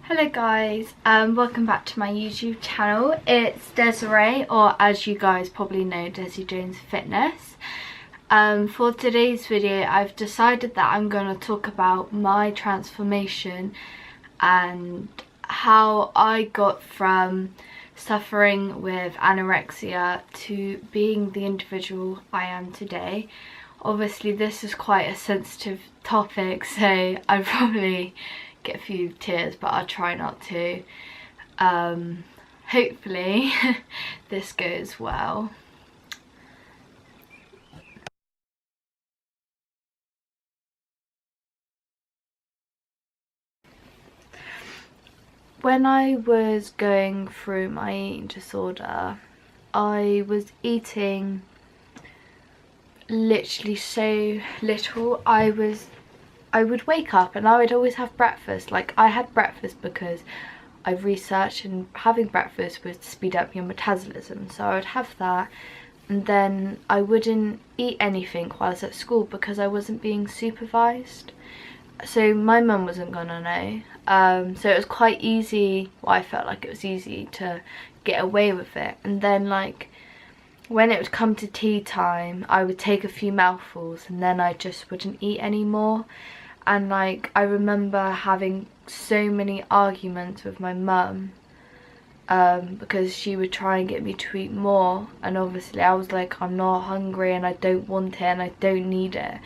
Hello guys, welcome back to my YouTube channel. It's Desiree, or as you guys probably know, Desi Jones Fitness. For today's video I've decided that I'm going to talk about my transformation and how I got from suffering with anorexia to being the individual I am today. Obviously this is quite a sensitive topic, so I probably get a few tears, but I'll try not to. Hopefully this goes well. When I was going through my eating disorder, I was eating literally so little. I would wake up and I would always have breakfast. Like, I had breakfast because I researched and having breakfast would speed up your metabolism, so I would have that, and then I wouldn't eat anything while I was at school because I wasn't being supervised, so my mum wasn't gonna know. So it was quite easy, well, I felt like it was easy to get away with it. And then, like, when it would come to tea time, I would take a few mouthfuls and then I just wouldn't eat anymore. And like, I remember having so many arguments with my mum because she would try and get me to eat more, and obviously I was like, I'm not hungry and I don't want it and I don't need it,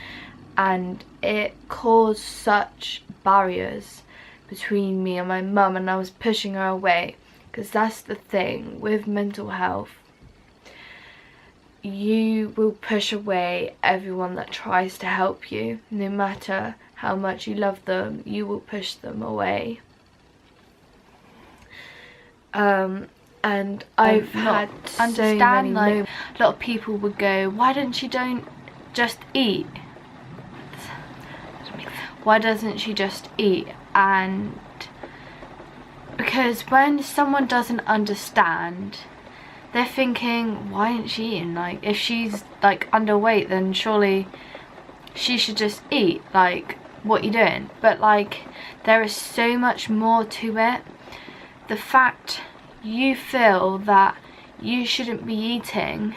and it caused such barriers between me and my mum, and I was pushing her away. Because that's the thing with mental health, you will push away everyone that tries to help you. No matter how much you love them, you will push them away. And I've had so many moments. A lot of people would go, why don't she just eat? Why doesn't she just eat? And because when someone doesn't understand, they're thinking, why isn't she eating? Like, if she's like underweight, then surely she should just eat. Like, what you doing? But like, there is so much more to it. The fact you feel that you shouldn't be eating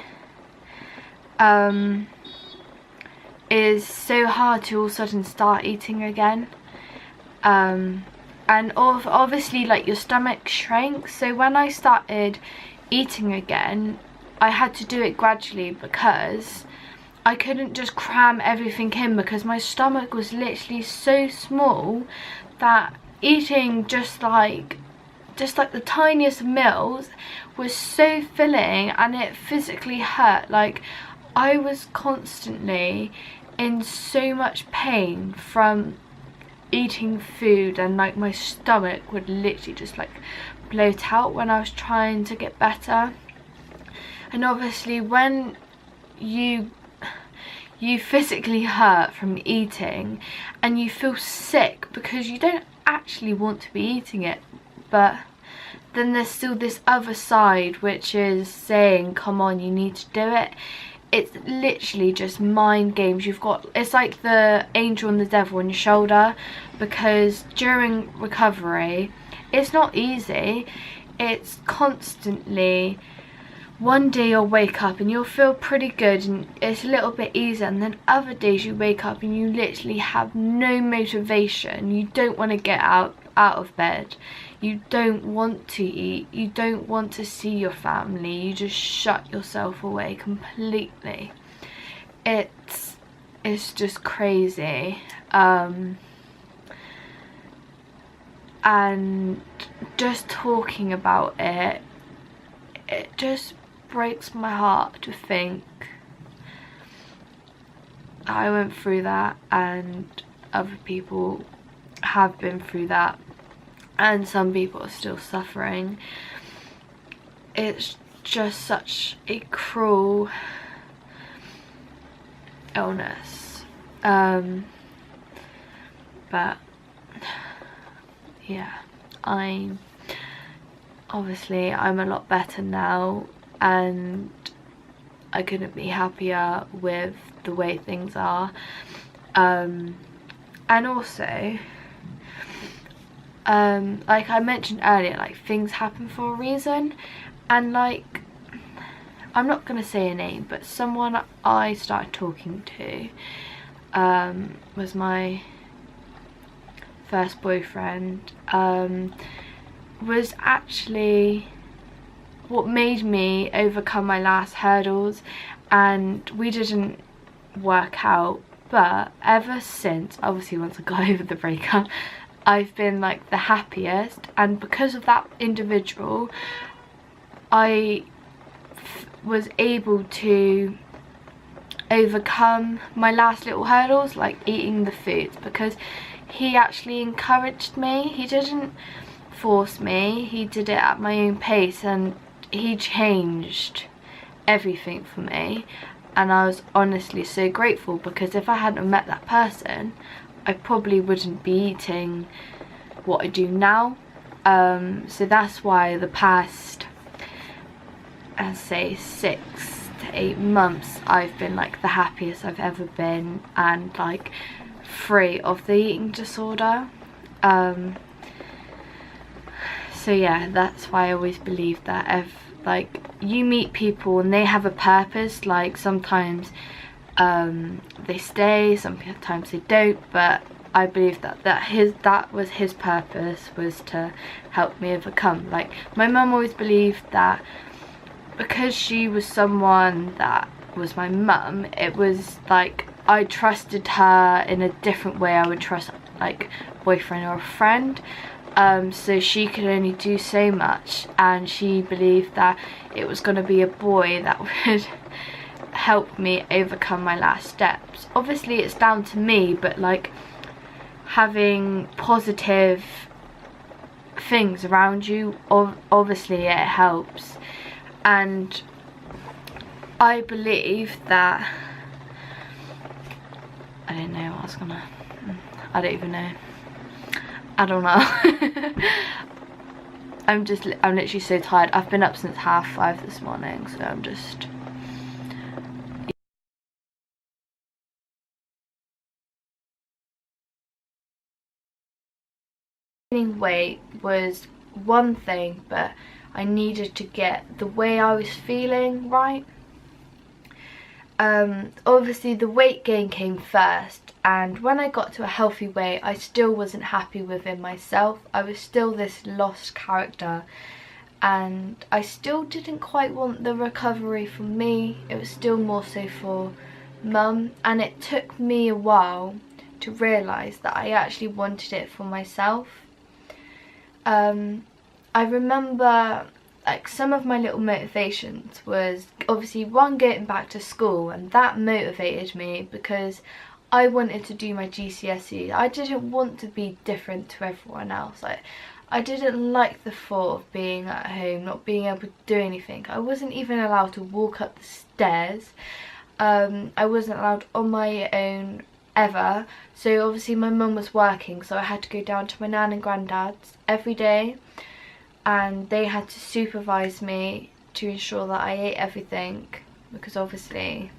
is so hard to all of a sudden start eating again. And obviously, like, your stomach shrinks. So when I started eating again, I had to do it gradually because I couldn't just cram everything in, because my stomach was literally so small that eating just like the tiniest meals was so filling, and it physically hurt. Like, I was constantly in so much pain from eating food, and like my stomach would literally just like bloat out when I was trying to get better. And obviously when you physically hurt from eating and you feel sick because you don't actually want to be eating it, but then there's still this other side which is saying, come on, you need to do it. It's literally just mind games. It's like the angel and the devil on your shoulder, because during recovery it's not easy. It's constantly, one day you'll wake up and you'll feel pretty good and it's a little bit easier, and then other days you wake up and you literally have no motivation. You don't want to get out of bed, you don't want to eat, you don't want to see your family, you just shut yourself away completely. It's just crazy. And just talking about it just breaks my heart to think I went through that and other people have been through that, and some people are still suffering. It's just such a cruel illness. But yeah, I'm a lot better now, and I couldn't be happier with the way things are. And also, like I mentioned earlier, like things happen for a reason, and like I'm not gonna say a name, but someone I started talking to was my first boyfriend, was actually what made me overcome my last hurdles, and we didn't work out, but ever since, obviously once I got over the breakup, I've been like the happiest, and because of that individual I was able to overcome my last little hurdles, like eating the foods, because he actually encouraged me. He didn't force me, he did it at my own pace, and he changed everything for me, and I was honestly so grateful, because if I hadn't met that person I probably wouldn't be eating what I do now. So that's why the past, I'd say 6 to 8 months, I've been like the happiest I've ever been, and like free of the eating disorder. So yeah, that's why I always believe that if like you meet people and they have a purpose, like sometimes they stay, sometimes they don't, but I believe that was his purpose, was to help me overcome. Like my mum always believed that because she was someone that was my mum, it was like I trusted her in a different way I would trust like a boyfriend or a friend. So she could only do so much, and she believed that it was going to be a boy that would help me overcome my last steps. Obviously it's down to me, but like having positive things around you, obviously it helps. And I believe that, I don't know what I was gonna, I don't even know. I don't know. I'm literally so tired. I've been up since 5:30 this morning, so I'm just... Gaining weight was one thing, but I needed to get the way I was feeling right. Obviously the weight gain came first, and when I got to a healthy weight I still wasn't happy within myself. I was still this lost character, and I still didn't quite want the recovery for me. It was still more so for mum, and it took me a while to realise that I actually wanted it for myself. I remember like some of my little motivations was obviously one, getting back to school, and that motivated me because I wanted to do my GCSEs. I didn't want to be different to everyone else. I didn't like the thought of being at home, not being able to do anything. I wasn't even allowed to walk up the stairs. I wasn't allowed on my own ever. So obviously my mum was working, so I had to go down to my nan and granddad's every day, and they had to supervise me to ensure that I ate everything, because obviously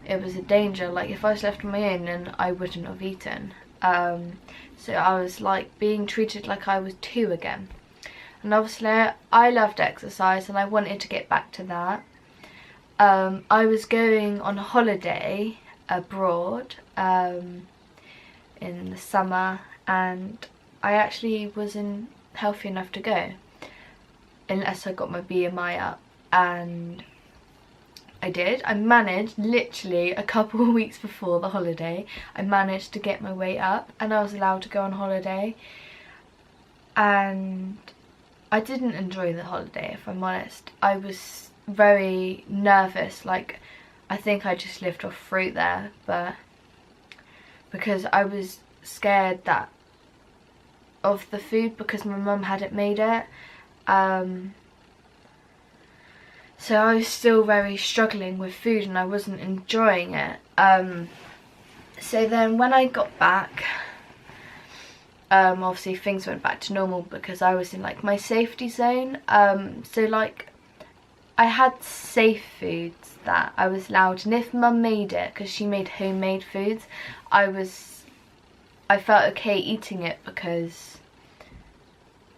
it was a danger. Like if I was left on my own, then I wouldn't have eaten. So I was like being treated like I was 2 again. And obviously I loved exercise and I wanted to get back to that. I was going on holiday abroad in the summer, and I actually wasn't healthy enough to go unless I got my BMI up, and I did. I managed, literally a couple of weeks before the holiday, I managed to get my weight up and I was allowed to go on holiday. And I didn't enjoy the holiday, if I'm honest. I was very nervous, like I think I just lived off fruit there, but because I was scared that of the food, because my mum hadn't made it. So I was still very struggling with food and I wasn't enjoying it. So then when I got back, obviously things went back to normal because I was in like my safety zone. So like I had safe foods that I was allowed, and if mum made it, because she made homemade foods, I felt okay eating it because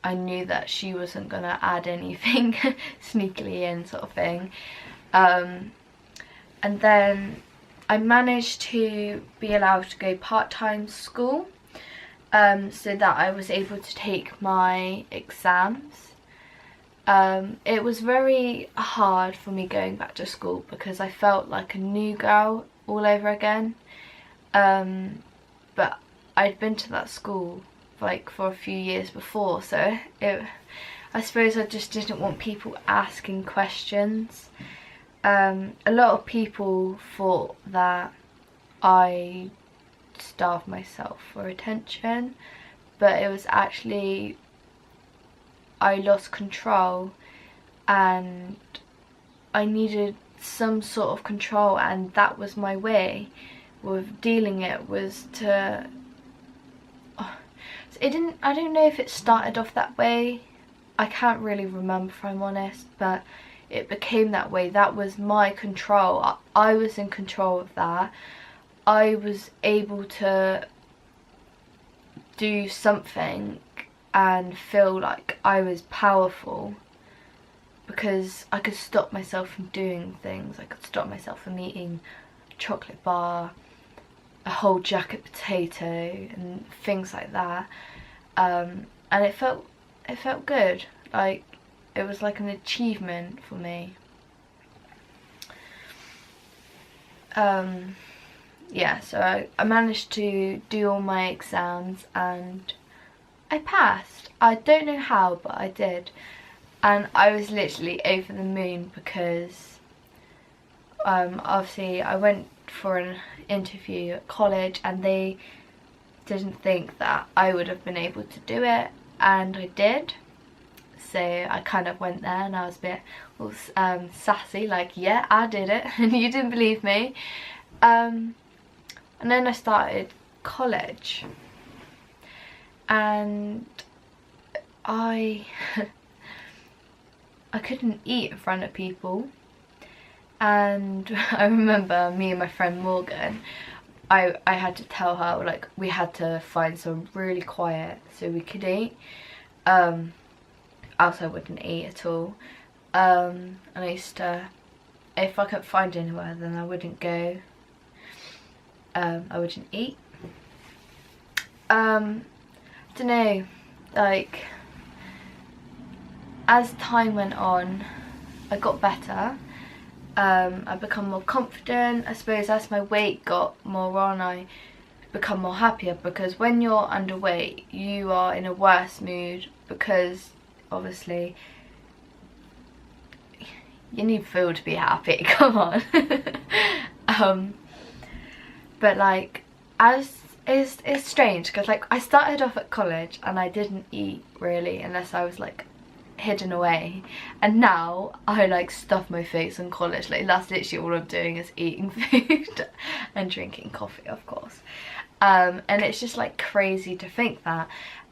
I knew that she wasn't gonna add anything sneakily in, sort of thing. And then I managed to be allowed to go part-time school, so that I was able to take my exams. It was very hard for me going back to school because I felt like a new girl all over again. But I'd been to that school like for a few years before, so I suppose I just didn't want people asking questions. A lot of people thought that I starved myself for attention, but it was actually I lost control and I needed some sort of control, and that was my way with dealing it, was to I don't know if it started off that way. I can't really remember, if I'm honest, but it became that way. That was my control. I was in control of that. I was able to do something and feel like I was powerful because I could stop myself from doing things. I could stop myself from eating a chocolate bar, a whole jacket potato and things like that. And it felt good. Like, it was like an achievement for me. Yeah, so I managed to do all my exams and I passed. I don't know how, but I did. And I was literally over the moon because obviously I went for an interview at college and they didn't think that I would have been able to do it, and I did. So I kind of went there and I was a bit sassy, like, yeah, I did it and you didn't believe me. And then I started college and I couldn't eat in front of people, and I remember me and my friend Morgan, I had to tell her, like, we had to find some really quiet so we could eat, else I wouldn't eat at all. And I used to, if I couldn't find anywhere, then I wouldn't go, I wouldn't eat. I don't know, like, as time went on, I got better. I become more confident. I suppose as my weight got more on, I become more happier, because when you're underweight you are in a worse mood because obviously you need food to be happy, come on. But like, it's strange because like I started off at college and I didn't eat really unless I was like hidden away, and now I like stuff my face in college. Like, that's literally all I'm doing is eating food and drinking coffee, of course. And it's just like crazy to think that.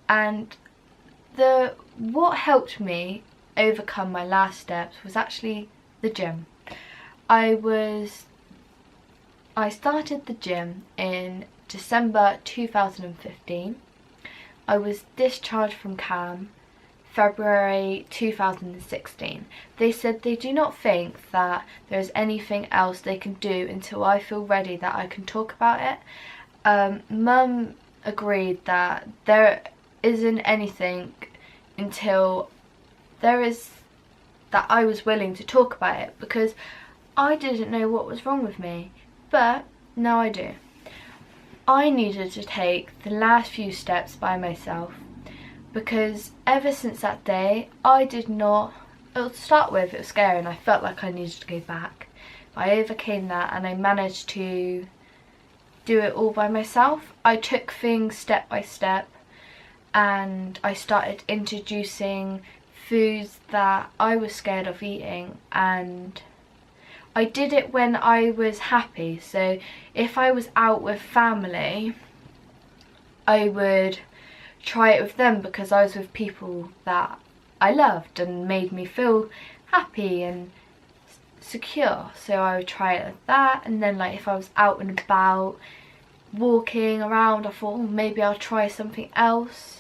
And what helped me overcome my last steps was actually the gym. I started the gym in December 2015. I was discharged from CAM February 2016. They said they do not think that there's anything else they can do until I feel ready that I can talk about it. Mum agreed that there isn't anything until there is that I was willing to talk about it, because I didn't know what was wrong with me, but now I do. I needed to take the last few steps by myself, because ever since that day I did not, to start with it was scary and I felt like I needed to go back, but I overcame that and I managed to do it all by myself. I took things step by step and I started introducing foods that I was scared of eating, and I did it when I was happy. So if I was out with family, I would try it with them because I was with people that I loved and made me feel happy and secure. So I would try it like that. And then like if I was out and about walking around, I thought, oh, maybe I'll try something else.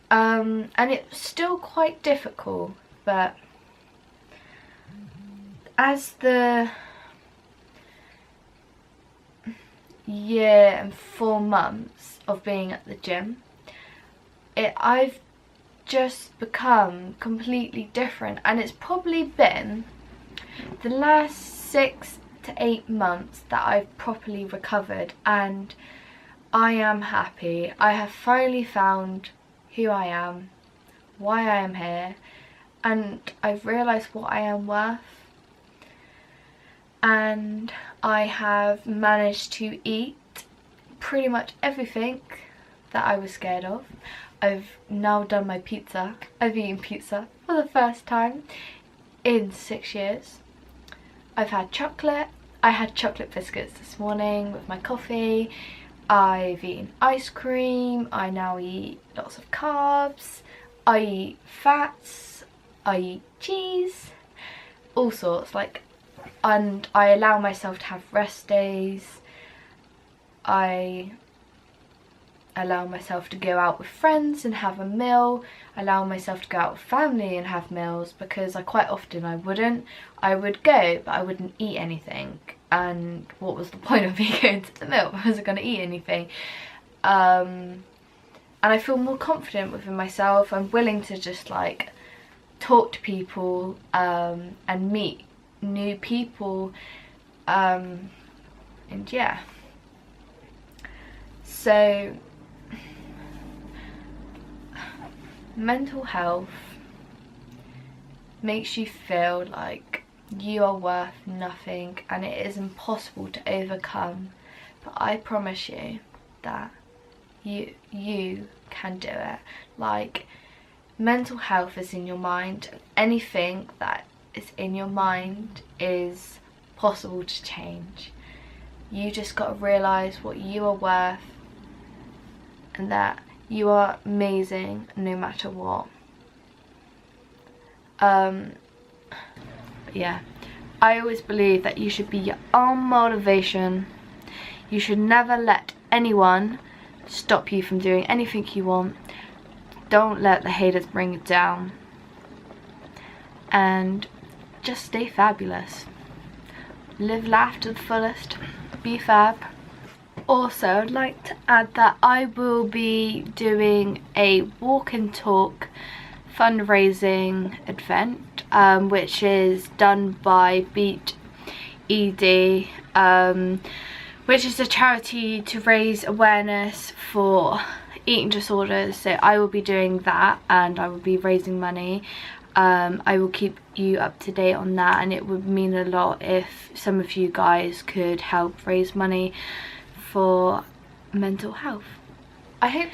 And it's still quite difficult, but as the year and 4 months of being at the gym, I've just become completely different, and it's probably been the last 6 to 8 months that I've properly recovered, and I am happy. I have finally found who I am, why I am here, and I've realised what I am worth, and I have managed to eat pretty much everything that I was scared of. I've now done my pizza. I've eaten pizza for the first time in 6 years. I've had chocolate. I had chocolate biscuits this morning with my coffee. I've eaten ice cream. I now eat lots of carbs. I eat fats. I eat cheese. All sorts, and I allow myself to have rest days. I allow myself to go out with friends and have a meal. I allow myself to go out with family and have meals, because quite often I would go but I wouldn't eat anything, and what was the point of me going to the meal? I wasn't going to eat anything. And I feel more confident within myself. I'm willing to just talk to people and meet new people, and yeah. So mental health makes you feel like you are worth nothing and it is impossible to overcome, but I promise you that you can do it. Mental health is in your mind, and anything that is in your mind is possible to change. You just got to realise what you are worth, and that you are amazing no matter what. Yeah, I always believe that you should be your own motivation. You should never let anyone stop you from doing anything you want. Don't let the haters bring you down, and just stay fabulous. Live life to the fullest. Be fab. Also, I'd like to add that I will be doing a walk and talk fundraising event, which is done by Beat ED, which is a charity to raise awareness for eating disorders. So I will be doing that, and I will be raising money. I will keep you up to date on that, and it would mean a lot if some of you guys could help raise money for mental health. I hope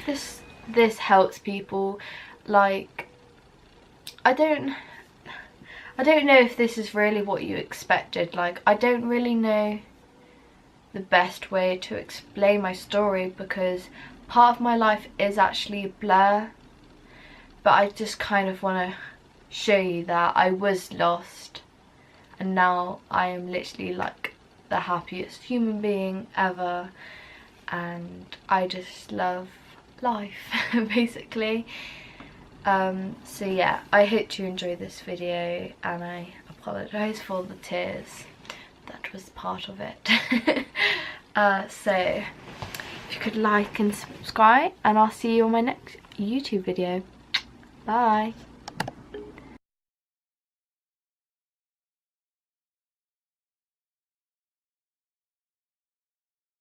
this helps people. I don't know if this is really what you expected. I don't really know the best way to explain my story, because part of my life is actually a blur, but I just kind of want to show you that I was lost and now I am literally the happiest human being ever, and I just love life basically. So yeah, I hope you enjoyed this video, and I apologise for the tears. That was part of it. So if you could like and subscribe, and I'll see you on my next YouTube video. Bye.